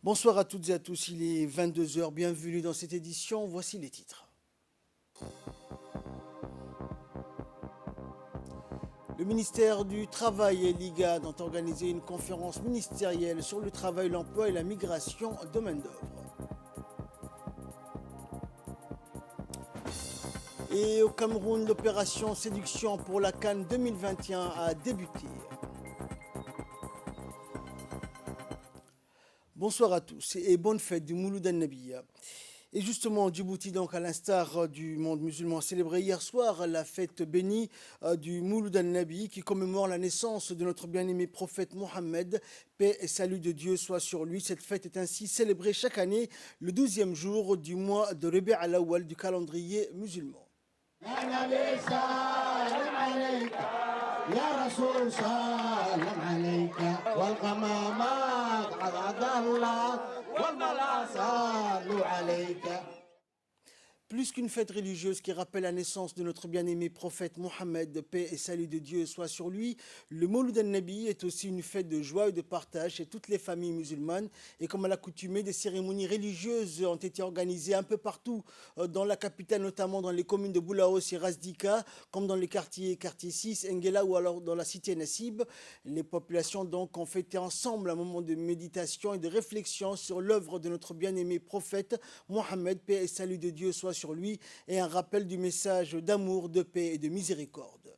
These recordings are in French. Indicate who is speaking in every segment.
Speaker 1: Bonsoir à toutes et à tous, il est 22 heures. Bienvenue dans cette édition, voici les titres. Le ministère du Travail et l'IGAD ont organisé une conférence ministérielle sur le travail, l'emploi et la migration de main-d'œuvre. Et au Cameroun, l'opération Séduction pour la CAN 2021 a débuté. Bonsoir à tous et bonne fête du Mouloud al-Nabiya. Et justement, Djibouti, donc, à l'instar du monde musulman, célébré hier soir la fête bénie du Mouloud al-Nabi qui commémore la naissance de notre bien-aimé prophète Mohammed. Paix et salut de Dieu soit sur lui. Cette fête est ainsi célébrée chaque année le 12e jour du mois de Rabi' al-Awwal du calendrier musulman. يا رسول سلام عليك والغمامات عض الله والملا صلوا عليك. Plus qu'une fête religieuse qui rappelle la naissance de notre bien-aimé prophète Mohammed, paix et salut de Dieu soit sur lui, le Mawlud al-Nabi est aussi une fête de joie et de partage chez toutes les familles musulmanes. Et comme à l'accoutumée, des cérémonies religieuses ont été organisées un peu partout dans la capitale, notamment dans les communes de Boulaos et Razdika, comme dans les quartier 6, Engela ou alors dans la cité Nassib. Les populations donc ont fêté ensemble un moment de méditation et de réflexion sur l'œuvre de notre bien-aimé prophète Mohammed, paix et salut de Dieu soit sur lui, et un rappel du message d'amour, de paix et de miséricorde.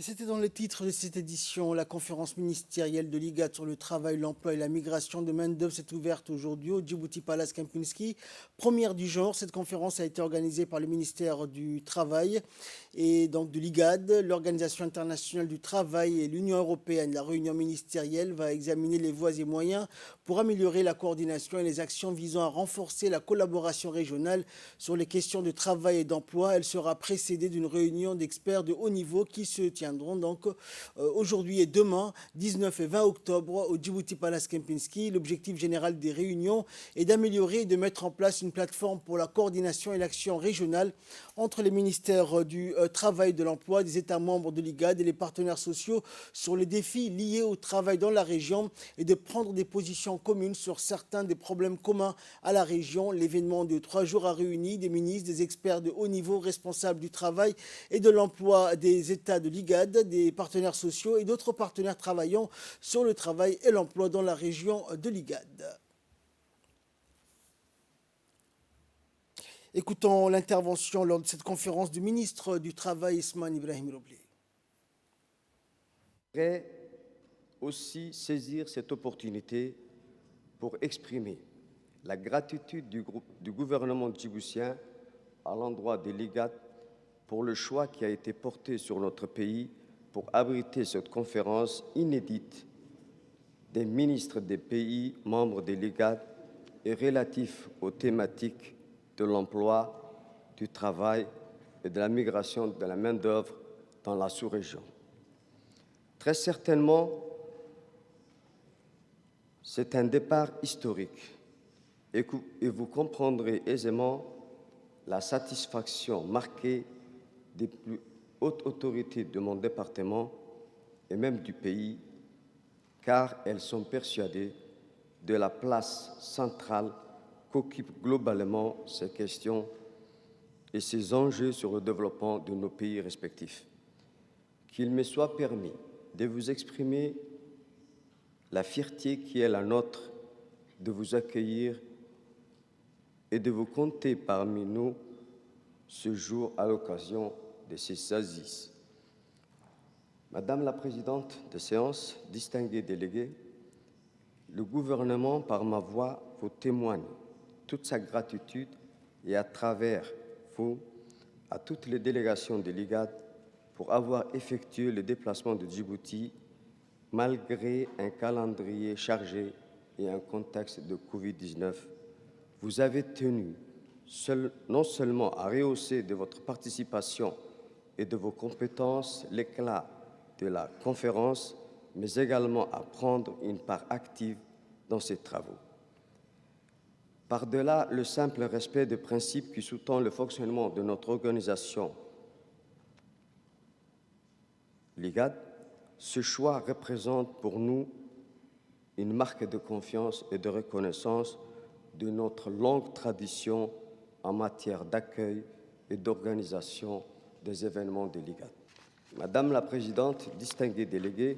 Speaker 1: C'était dans le titre de cette édition. La conférence ministérielle de l'IGAD sur le travail, l'emploi et la migration de main-d'œuvre s'est ouverte aujourd'hui au Djibouti Palace Kempinski. Première du genre, cette conférence a été organisée par le ministère du Travail et donc de l'IGAD, l'Organisation internationale du travail et l'Union européenne. La réunion ministérielle va examiner les voies et moyens pour améliorer la coordination et les actions visant à renforcer la collaboration régionale sur les questions de travail et d'emploi. Elle sera précédée d'une réunion d'experts de haut niveau qui se tiendront donc aujourd'hui et demain, 19 et 20 octobre, au Djibouti Palace Kempinski. L'objectif général des réunions est d'améliorer et de mettre en place une plateforme pour la coordination et l'action régionale entre les ministères du travail, de l'emploi, des États membres de l'IGAD et les partenaires sociaux sur les défis liés au travail dans la région et de prendre des positions communes sur certains des problèmes communs à la région. L'événement de 3 jours a réuni des ministres, des experts de haut niveau responsables du travail et de l'emploi des États de l'IGAD, des partenaires sociaux et d'autres partenaires travaillant sur le travail et l'emploi dans la région de l'IGAD. Écoutons l'intervention lors de cette conférence du ministre du Travail, Ismaël Ibrahim Roblé.
Speaker 2: Je voudrais aussi saisir cette opportunité pour exprimer la gratitude du gouvernement djiboutien à l'endroit de l'IGAD pour le choix qui a été porté sur notre pays pour abriter cette conférence inédite des ministres des pays membres de l'IGAD et relatif aux thématiques de l'emploi, du travail et de la migration de la main-d'œuvre dans la sous-région. Très certainement, c'est un départ historique et vous comprendrez aisément la satisfaction marquée des plus hautes autorités de mon département et même du pays, car elles sont persuadées de la place centrale qu'occupent globalement ces questions et ces enjeux sur le développement de nos pays respectifs. qu'il me soit permis de vous exprimer la fierté qui est la nôtre de vous accueillir et de vous compter parmi nous ce jour à l'occasion de ces assises. Madame la présidente de séance, distingués délégués, le gouvernement, par ma voix, vous témoigne toute sa gratitude et à travers vous, à toutes les délégations de l'IGAD pour avoir effectué le déplacement de Djibouti malgré un calendrier chargé et un contexte de Covid-19. Vous avez tenu non seulement à rehausser de votre participation et de vos compétences l'éclat de la conférence, mais également à prendre une part active dans ces travaux. Par-delà le simple respect des principes qui sous-tend le fonctionnement de notre organisation, l'IGAD, ce choix représente pour nous une marque de confiance et de reconnaissance de notre longue tradition en matière d'accueil et d'organisation des événements de l'IGAD. Madame la Présidente, distingués délégués,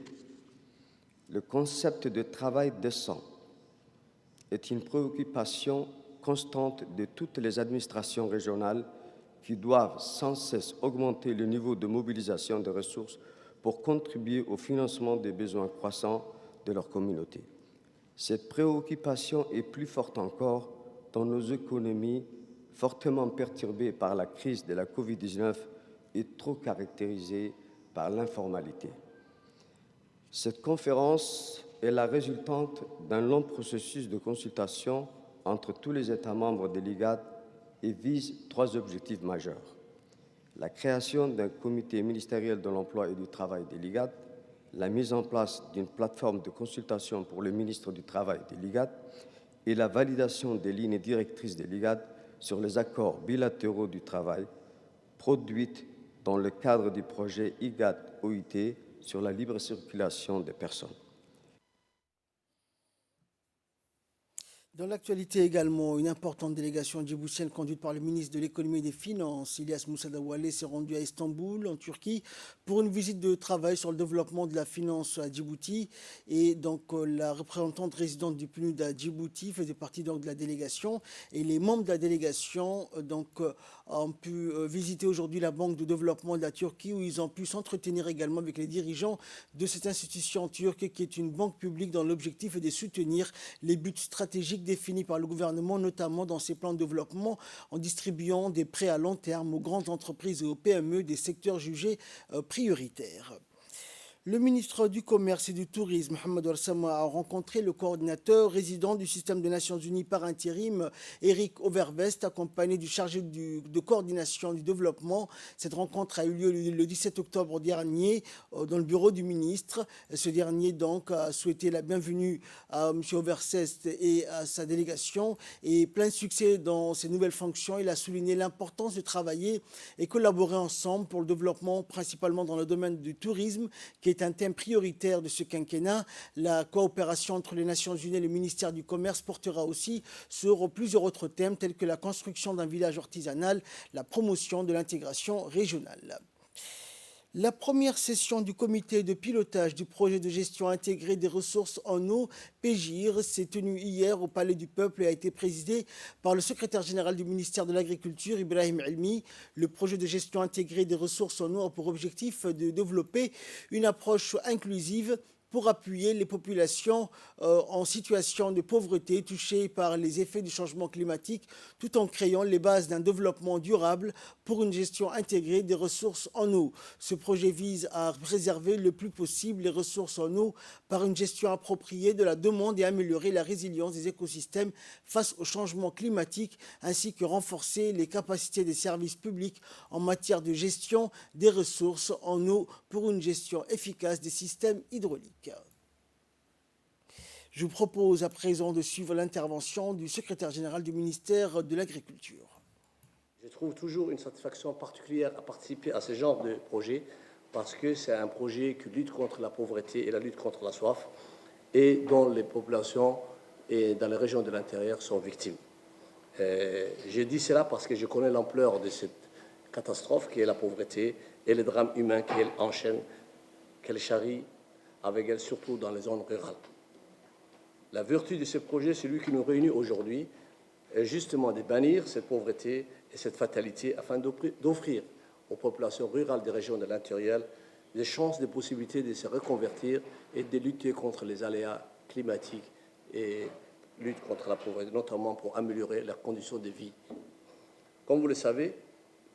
Speaker 2: le concept de travail décent est une préoccupation constante de toutes les administrations régionales qui doivent sans cesse augmenter le niveau de mobilisation des ressources pour contribuer au financement des besoins croissants de leur communauté. Cette préoccupation est plus forte encore dans nos économies fortement perturbées par la crise de la Covid-19 et trop caractérisées par l'informalité. Cette conférence est la résultante d'un long processus de consultation entre tous les États membres de l'IGAD et vise 3 objectifs majeurs. La création d'un comité ministériel de l'emploi et du travail de l'IGAD, la mise en place d'une plateforme de consultation pour le ministre du Travail de l'IGAD et la validation des lignes directrices de l'IGAD sur les accords bilatéraux du travail produites dans le cadre du projet IGAD-OIT sur la libre circulation des personnes.
Speaker 1: Dans l'actualité également, une importante délégation djiboutienne conduite par le ministre de l'économie et des finances, Ilyas Moussa Daoualé, s'est rendue à Istanbul, en Turquie, pour une visite de travail sur le développement de la finance à Djibouti. Et donc, la représentante résidente du PNUD à Djibouti faisait partie donc de la délégation. Et les membres de la délégation ont pu visiter aujourd'hui la Banque de développement de la Turquie, où ils ont pu s'entretenir également avec les dirigeants de cette institution turque, qui est une banque publique dont l'objectif est de soutenir les buts stratégiques définis par le gouvernement, notamment dans ses plans de développement, en distribuant des prêts à long terme aux grandes entreprises et aux PME des secteurs jugés prioritaires. Le ministre du Commerce et du Tourisme, Mohamed Ouarsama, a rencontré le coordinateur résident du système des Nations Unies par intérim, Eric Overvest, accompagné du chargé de coordination du développement. Cette rencontre a eu lieu le 17 octobre dernier dans le bureau du ministre. Ce dernier donc a souhaité la bienvenue à M. Overvest et à sa délégation et plein succès dans ses nouvelles fonctions. Il a souligné l'importance de travailler et collaborer ensemble pour le développement, principalement dans le domaine du tourisme, qui est un thème prioritaire de ce quinquennat. La coopération entre les Nations Unies et le ministère du Commerce portera aussi sur plusieurs autres thèmes tels que la construction d'un village artisanal, la promotion de l'intégration régionale. La première session du comité de pilotage du projet de gestion intégrée des ressources en eau, PGIR, s'est tenue hier au Palais du Peuple et a été présidée par le secrétaire général du ministère de l'Agriculture, Ibrahim Elmi. Le projet de gestion intégrée des ressources en eau a pour objectif de développer une approche inclusive pour appuyer les populations en situation de pauvreté touchées par les effets du changement climatique, tout en créant les bases d'un développement durable pour une gestion intégrée des ressources en eau. Ce projet vise à préserver le plus possible les ressources en eau par une gestion appropriée de la demande et améliorer la résilience des écosystèmes face au changement climatique, ainsi que renforcer les capacités des services publics en matière de gestion des ressources en eau pour une gestion efficace des systèmes hydrauliques. Je vous propose à présent de suivre l'intervention du secrétaire général du ministère de l'Agriculture.
Speaker 3: Je trouve toujours une satisfaction particulière à participer à ce genre de projet parce que c'est un projet qui lutte contre la pauvreté et la lutte contre la soif et dont les populations et dans les régions de l'intérieur sont victimes. Je dis cela parce que je connais l'ampleur de cette catastrophe qui est la pauvreté et les drames humains qu'elle enchaîne qu'elle charrie avec elle, surtout dans les zones rurales. La vertu de ce projet, celui qui nous réunit aujourd'hui, est justement de bannir cette pauvreté et cette fatalité afin d'offrir aux populations rurales des régions de l'intérieur des chances, des possibilités de se reconvertir et de lutter contre les aléas climatiques et lutte contre la pauvreté, notamment pour améliorer leurs conditions de vie. Comme vous le savez,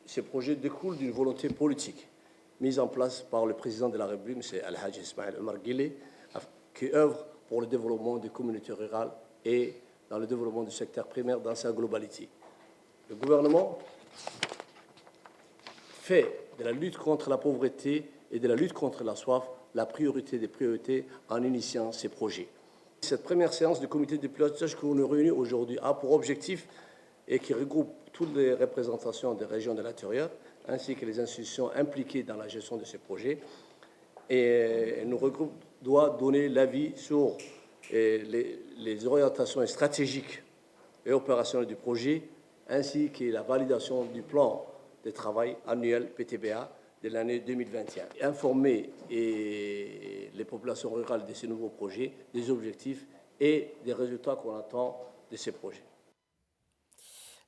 Speaker 3: ces projets découlent d'une volonté politique mise en place par le président de la République, M. Al-Hajj Ismaël Omar Guelleh, qui œuvre pour le développement des communautés rurales et dans le développement du secteur primaire dans sa globalité. Le gouvernement fait de la lutte contre la pauvreté et de la lutte contre la soif la priorité des priorités en initiant ces projets. Cette première séance du comité de pilotage que nous réunit aujourd'hui a pour objectif et qui regroupe toutes les représentations des régions de l'intérieur ainsi que les institutions impliquées dans la gestion de ces projets. Et nous regroupe doit donner l'avis sur les orientations stratégiques et opérationnelles du projet ainsi que la validation du plan de travail annuel PTBA de l'année 2021. Informer les populations rurales de ces nouveaux projets, des objectifs et des résultats qu'on attend de ces projets.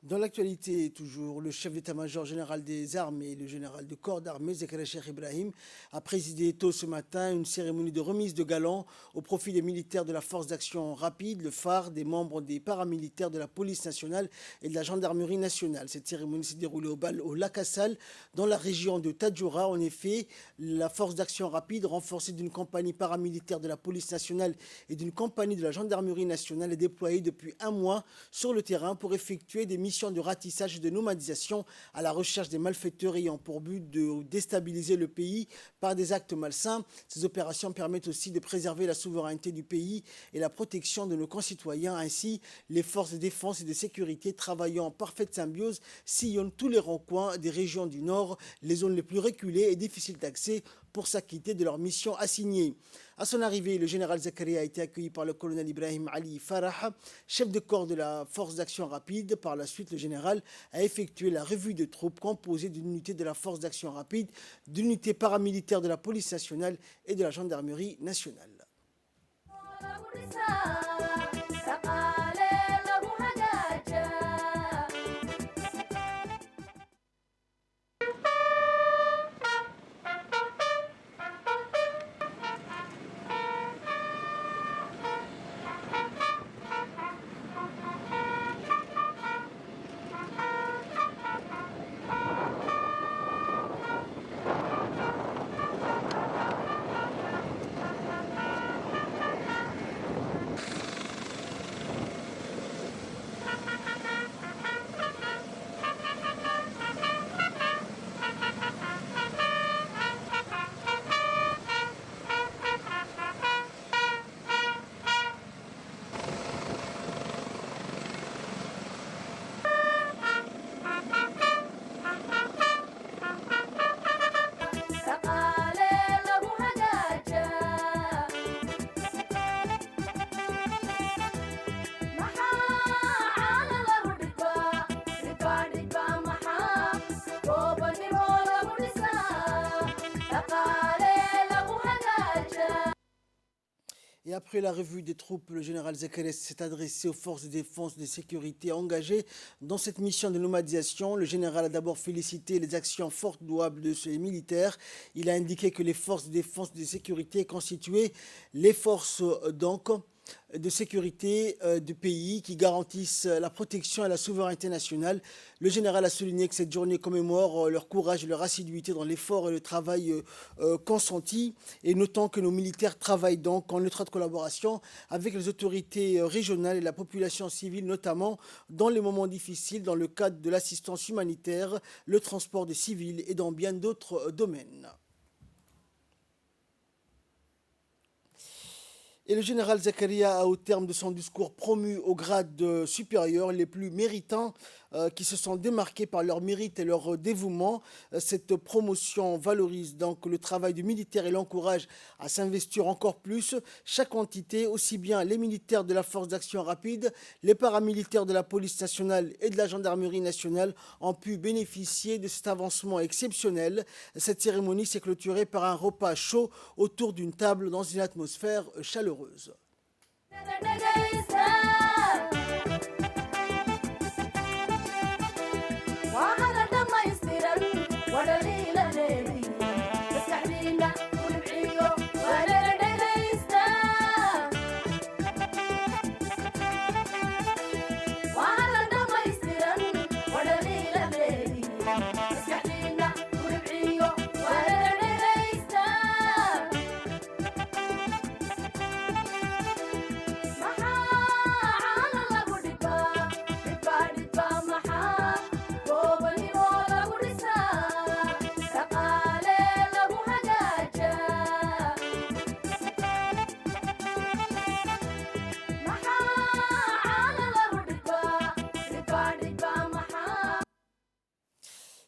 Speaker 1: Dans l'actualité, toujours, le chef d'état-major général des armées, le général de corps d'armée, Zakaria Cheikh Ibrahim, a présidé tôt ce matin une cérémonie de remise de galons au profit des militaires de la force d'action rapide, le phare des membres des paramilitaires de la police nationale et de la gendarmerie nationale. Cette cérémonie s'est déroulée au lac Assal, dans la région de Tadjoura. En effet, la force d'action rapide, renforcée d'une compagnie paramilitaire de la police nationale et d'une compagnie de la gendarmerie nationale, est déployée depuis un mois sur le terrain pour effectuer des missions de ratissage et de nomadisation à la recherche des malfaiteurs ayant pour but de déstabiliser le pays par des actes malsains. Ces opérations permettent aussi de préserver la souveraineté du pays et la protection de nos concitoyens. Ainsi, les forces de défense et de sécurité travaillant en parfaite symbiose sillonnent tous les recoins des régions du Nord, les zones les plus reculées et difficiles d'accès pour s'acquitter de leur mission assignée. À son arrivée, le général Zakaria a été accueilli par le colonel Ibrahim Ali Farah, chef de corps de la force d'action rapide. Par la suite, le général a effectué la revue de troupes composée d'une unité de la force d'action rapide, d'une unité paramilitaire de la police nationale et de la gendarmerie nationale. Et après la revue des troupes, le général Zakaria s'est adressé aux forces de défense et de sécurité engagées dans cette mission de nomadisation. Le général a d'abord félicité les actions fortes louables de ces militaires. Il a indiqué que les forces de défense et de sécurité constituaient les forces de sécurité du pays qui garantissent la protection et la souveraineté nationale. Le général a souligné que cette journée commémore leur courage et leur assiduité dans l'effort et le travail consenti, et notant que nos militaires travaillent donc en étroite collaboration avec les autorités régionales et la population civile, notamment dans les moments difficiles dans le cadre de l'assistance humanitaire, le transport des civils et dans bien d'autres domaines. Et le général Zakaria a, au terme de son discours, promu au grade supérieur les plus méritants qui se sont démarqués par leur mérite et leur dévouement. Cette promotion valorise donc le travail du militaire et l'encourage à s'investir encore plus. Chaque entité, aussi bien les militaires de la force d'action rapide, les paramilitaires de la police nationale et de la gendarmerie nationale, ont pu bénéficier de cet avancement exceptionnel. Cette cérémonie s'est clôturée par un repas chaud autour d'une table dans une atmosphère chaleureuse.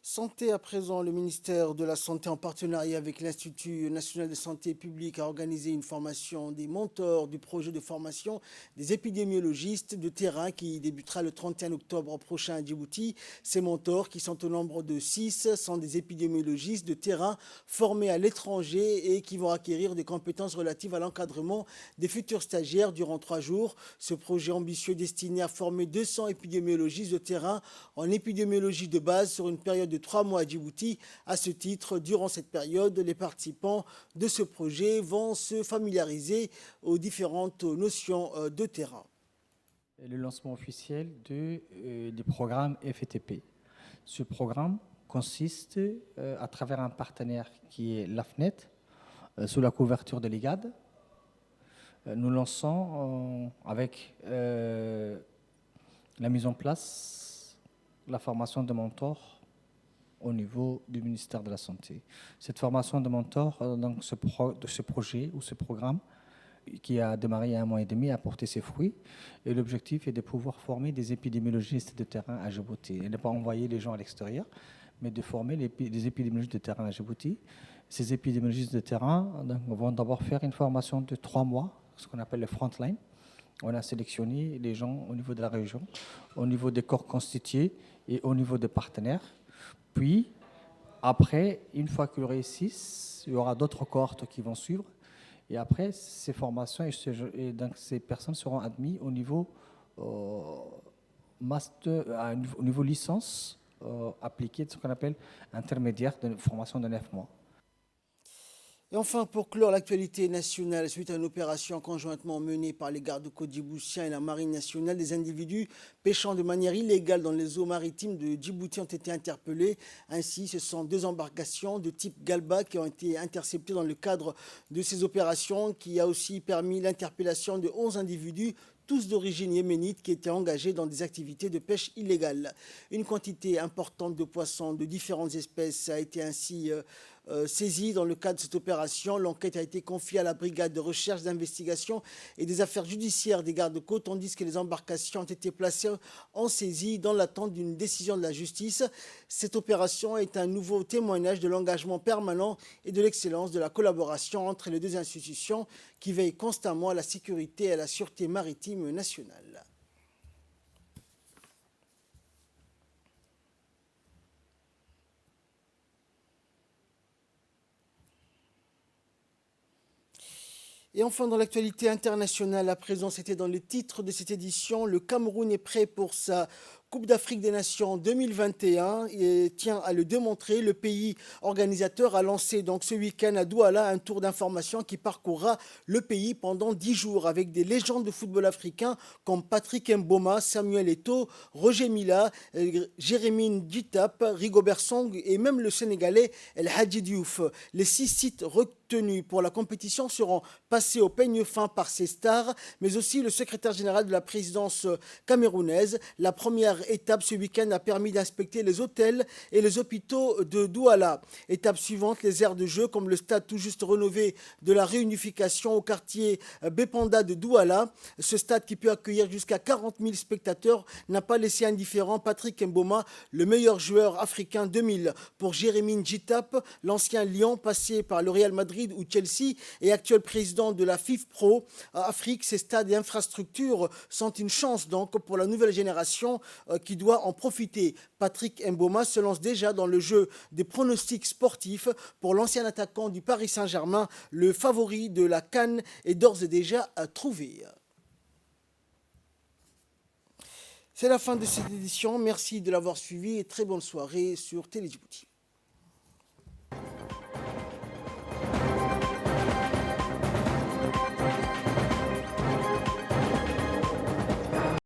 Speaker 1: Santé à présent, le ministère de la Santé en partenariat avec l'Institut national de santé publique a organisé une formation des mentors du projet de formation des épidémiologistes de terrain qui débutera le 31 octobre prochain à Djibouti. Ces mentors, qui sont au nombre de 6, sont des épidémiologistes de terrain formés à l'étranger et qui vont acquérir des compétences relatives à l'encadrement des futurs stagiaires durant 3 jours. Ce projet ambitieux destiné à former 200 épidémiologistes de terrain en épidémiologie de base sur une période de 3 mois à Djibouti. À ce titre, durant cette période, les participants de ce projet vont se familiariser aux différentes notions de terrain.
Speaker 4: Le lancement officiel du programme FETP. Ce programme consiste, à travers un partenaire qui est l'AFNET, sous la couverture de l'IGAD, nous lançons avec la mise en place, la formation de mentors au niveau du ministère de la Santé. Cette formation de mentors, donc ce projet ou ce programme qui a démarré il y a 1 mois et demi, a porté ses fruits. Et l'objectif est de pouvoir former des épidémiologistes de terrain à Djibouti. Et ne pas envoyer les gens à l'extérieur, mais de former des épidémiologistes de terrain à Djibouti. Ces épidémiologistes de terrain donc, vont d'abord faire une formation de 3 mois, ce qu'on appelle le frontline. On a sélectionné les gens au niveau de la région, au niveau des corps constitués et au niveau des partenaires. Puis, après, une fois qu'ils réussissent, il y aura d'autres cohortes qui vont suivre. Et après, ces formations et donc ces personnes seront admises au niveau master, au niveau licence appliquée, ce qu'on appelle intermédiaire de formation de 9 mois.
Speaker 1: Et enfin, pour clore l'actualité nationale, suite à une opération conjointement menée par les gardes-côtes djiboutiens et la marine nationale, des individus pêchant de manière illégale dans les eaux maritimes de Djibouti ont été interpellés. Ainsi, ce sont 2 embarcations de type Galba qui ont été interceptées dans le cadre de ces opérations, qui a aussi permis l'interpellation de 11 individus, tous d'origine yéménite, qui étaient engagés dans des activités de pêche illégale. Une quantité importante de poissons de différentes espèces a été ainsi saisie dans le cadre de cette opération. L'enquête a été confiée à la brigade de recherche, d'investigation et des affaires judiciaires des gardes-côtes, tandis que les embarcations ont été placées en saisie dans l'attente d'une décision de la justice. Cette opération est un nouveau témoignage de l'engagement permanent et de l'excellence de la collaboration entre les 2 institutions qui veillent constamment à la sécurité et à la sûreté maritime nationale. Et enfin, dans l'actualité internationale, à présent, c'était dans les titres de cette édition, le Cameroun est prêt pour sa Coupe d'Afrique des Nations 2021 et tient à le démontrer. Le pays organisateur a lancé donc ce week-end à Douala un tour d'information qui parcourra le pays pendant 10 jours avec des légendes de football africain comme Patrick Mboma, Samuel Eto'o, Roger Mila, Jérémine Dutap, Rigobert Song et même le Sénégalais El Hadji Diouf. Les 6 sites retenus pour la compétition seront passés au peigne fin par ces stars, mais aussi le secrétaire général de la présidence camerounaise. La première première étape ce week-end a permis d'inspecter les hôtels et les hôpitaux de Douala. Étape suivante, les aires de jeu comme le stade tout juste rénové de la réunification au quartier Bépanda de Douala. Ce stade qui peut accueillir jusqu'à 40 000 spectateurs n'a pas laissé indifférent Patrick Mboma, le meilleur joueur africain 2000. Pour Jérémy Njitap, l'ancien Lion passé par le Real Madrid ou Chelsea et actuel président de la FIFPro Afrique, ces stades et infrastructures sont une chance donc pour la nouvelle génération qui doit en profiter. Patrick Mboma se lance déjà dans le jeu des pronostics sportifs pour l'ancien attaquant du Paris Saint-Germain. Le favori de la CAN est d'ores et déjà trouvé. C'est la fin de cette édition. Merci de l'avoir suivi et très bonne soirée sur Télé Djibouti.